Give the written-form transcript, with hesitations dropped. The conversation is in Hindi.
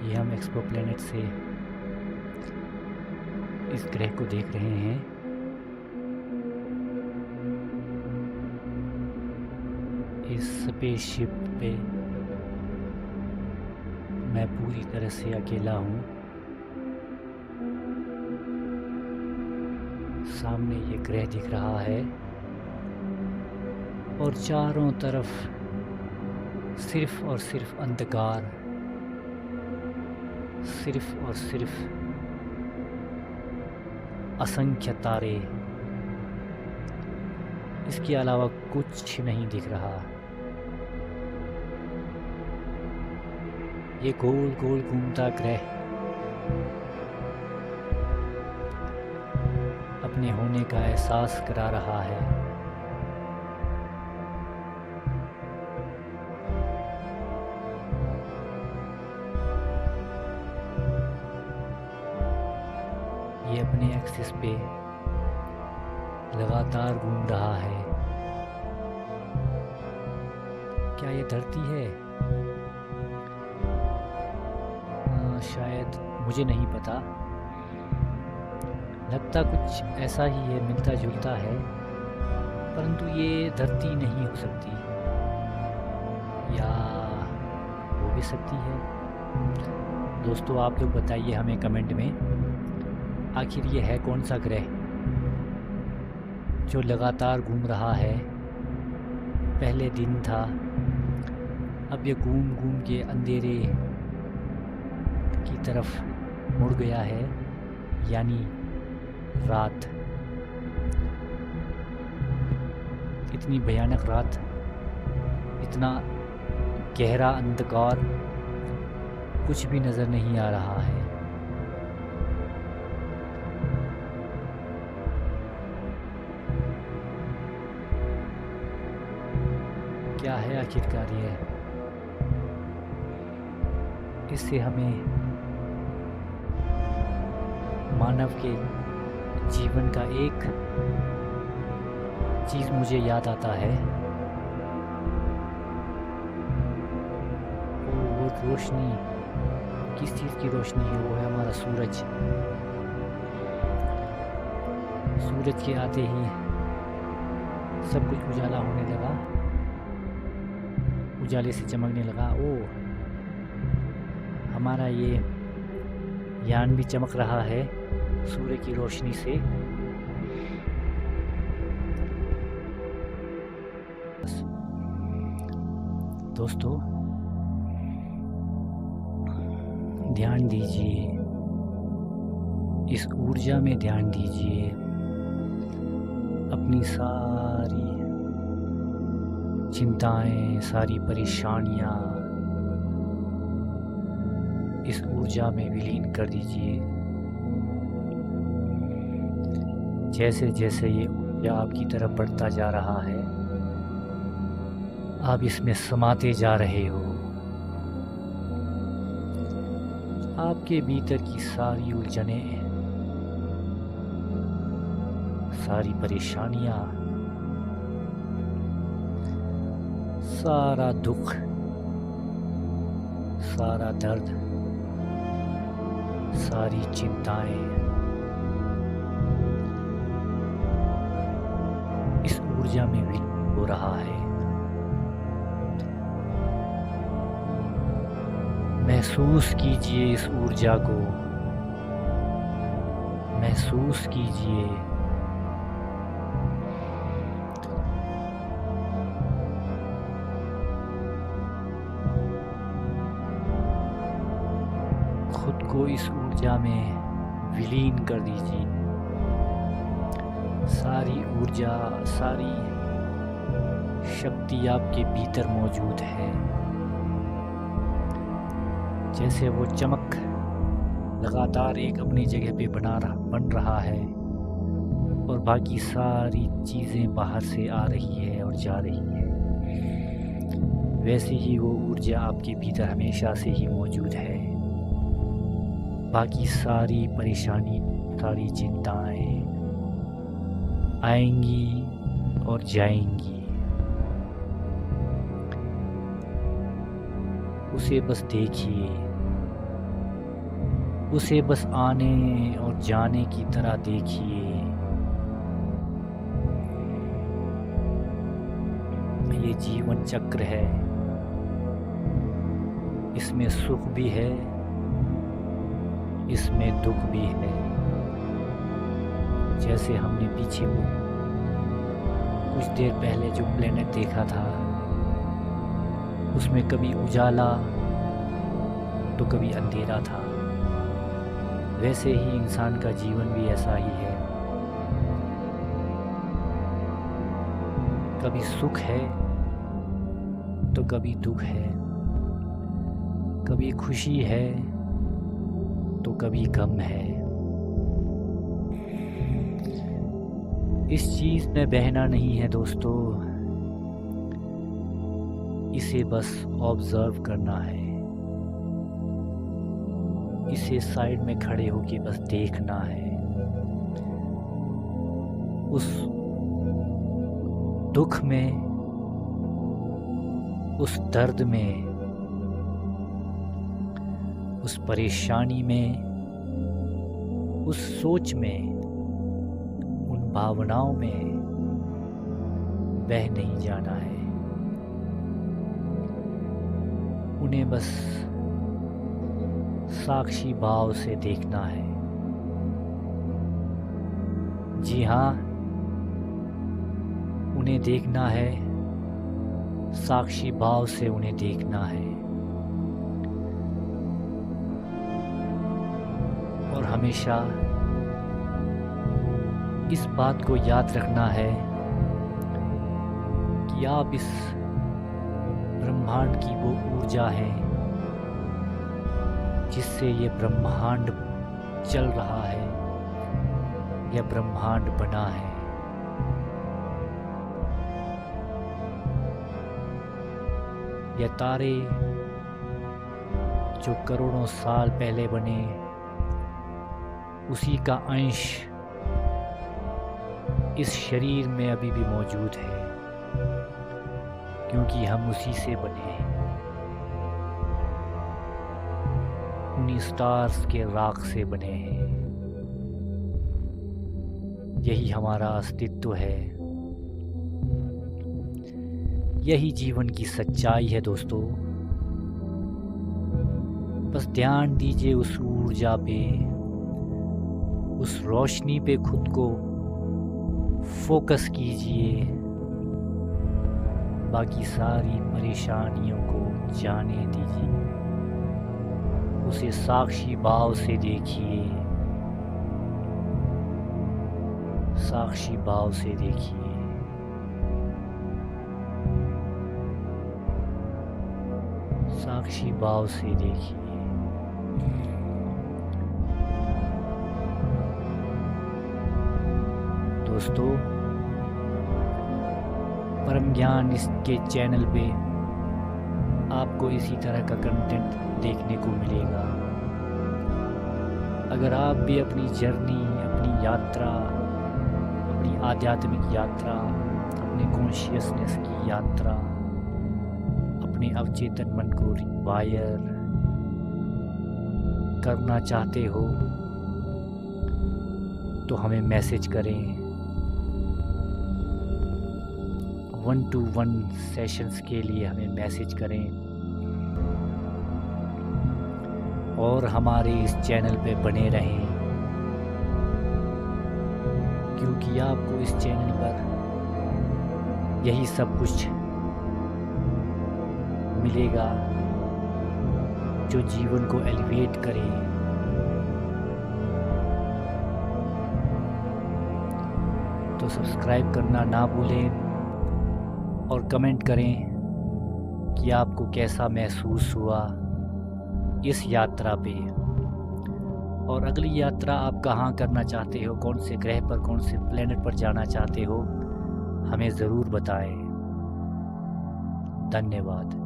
ये हम एक्सपो प्लैनेट से इस ग्रह को देख रहे हैं। इस स्पेसशिप पे मैं पूरी तरह से अकेला हूँ। सामने ये ग्रह दिख रहा है और चारों तरफ सिर्फ और सिर्फ अंधकार, सिर्फ और सिर्फ असंख्य तारे, इसके अलावा कुछ नहीं दिख रहा। ये गोल गोल घूमता ग्रह अपने होने का एहसास करा रहा है। ये अपने एक्सिस पे लगातार घूम रहा है। क्या ये धरती है? शायद, मुझे नहीं पता। लगता कुछ ऐसा ही है, मिलता जुलता है, परंतु ये धरती नहीं हो सकती, या हो भी सकती है। दोस्तों, आप लोग बताइए हमें कमेंट में, आखिर ये है कौन सा ग्रह जो लगातार घूम रहा है। पहले दिन था, अब ये घूम घूम के अंधेरे की तरफ मुड़ गया है, यानी रात। इतनी भयानक रात, इतना गहरा अंधकार, कुछ भी नज़र नहीं आ रहा है। क्या है आखिरकार ये? इससे हमें मानव के जीवन का एक चीज़ मुझे याद आता है, वो रोशनी। किस चीज़ की रोशनी है? वो है हमारा सूरज। सूरज के आते ही सब कुछ उजाला होने लगा, उजाले से चमकने लगा। ओ, हमारा ये यान भी चमक रहा है सूर्य की रोशनी से। दोस्तों, ध्यान दीजिए, इस ऊर्जा में ध्यान दीजिए। अपनी सारी चिंताएं, सारी परेशानियां इस ऊर्जा में विलीन कर दीजिए। जैसे जैसे ये ऊर्जा आपकी तरफ बढ़ता जा रहा है, आप इसमें समाते जा रहे हो। आपके भीतर की सारी उलझनें, सारी परेशानियां, सारा दुख, सारा दर्द, सारी चिंताएं इस ऊर्जा में विलीन हो रहा है। महसूस कीजिए इस ऊर्जा को, महसूस कीजिए। खुद को इस ऊर्जा में विलीन कर दीजिए। सारी ऊर्जा, सारी शक्ति आपके भीतर मौजूद है। जैसे वो चमक लगातार एक अपनी जगह पे बन रहा है और बाकी सारी चीज़ें बाहर से आ रही है और जा रही है, वैसे ही वो ऊर्जा आपके भीतर हमेशा से ही मौजूद है। बाकी सारी परेशानी, सारी चिंताएं आएंगी और जाएंगी। उसे बस देखिए, उसे बस आने और जाने की तरह देखिए। ये जीवन चक्र है, इसमें सुख भी है, इसमें दुख भी है। जैसे हमने पीछे कुछ देर पहले जो प्लेनेट देखा था, उसमें कभी उजाला तो कभी अंधेरा था। वैसे ही इंसान का जीवन भी ऐसा ही है, कभी सुख है तो कभी दुख है, कभी खुशी है तो कभी गम है। इस चीज़ में बहना नहीं है दोस्तों, इसे बस ऑब्जर्व करना है, इसे साइड में खड़े होके बस देखना है। उस दुख में, उस दर्द में, उस परेशानी में, उस सोच में, उन भावनाओं में बह नहीं जाना है। उन्हें बस साक्षी भाव से देखना है। जी हाँ, उन्हें देखना है, साक्षी भाव से उन्हें देखना है। और हमेशा इस बात को याद रखना है कि आप इस ब्रह्मांड की वो ऊर्जा है जिससे ये ब्रह्मांड चल रहा है, यह ब्रह्मांड बना है। यह तारे जो करोड़ों साल पहले बने, उसी का अंश इस शरीर में अभी भी मौजूद है, क्योंकि हम उसी से बने हैं, उन्हीं स्टार्स के राख से बने हैं। यही हमारा अस्तित्व है, यही जीवन की सच्चाई है दोस्तों। बस ध्यान दीजिए उस ऊर्जा पे, उस रोशनी पे खुद को फोकस कीजिए। बाकी सारी परेशानियों को जाने दीजिए, उसे साक्षी भाव से देखिए, साक्षी भाव से देखिए। साक्षी भाव से देखिए। दोस्तों, परम ज्ञान इसके चैनल पे आपको इसी तरह का कंटेंट देखने को मिलेगा। अगर आप भी अपनी जर्नी, अपनी यात्रा, अपनी आध्यात्मिक यात्रा, अपने कॉन्शियसनेस की यात्रा, अपने अवचेतन मन को रिवायर करना चाहते हो तो हमें मैसेज करें। 1-to-1 सेशंस के लिए हमें मैसेज करें और हमारे इस चैनल पे बने रहें, क्योंकि आपको इस चैनल पर यही सब कुछ मिलेगा जो जीवन को एलिवेट करे। तो सब्सक्राइब करना ना भूलें और कमेंट करें कि आपको कैसा महसूस हुआ इस यात्रा पे, और अगली यात्रा आप कहाँ करना चाहते हो, कौन से ग्रह पर, कौन से प्लेनेट पर जाना चाहते हो, हमें ज़रूर बताएं। धन्यवाद।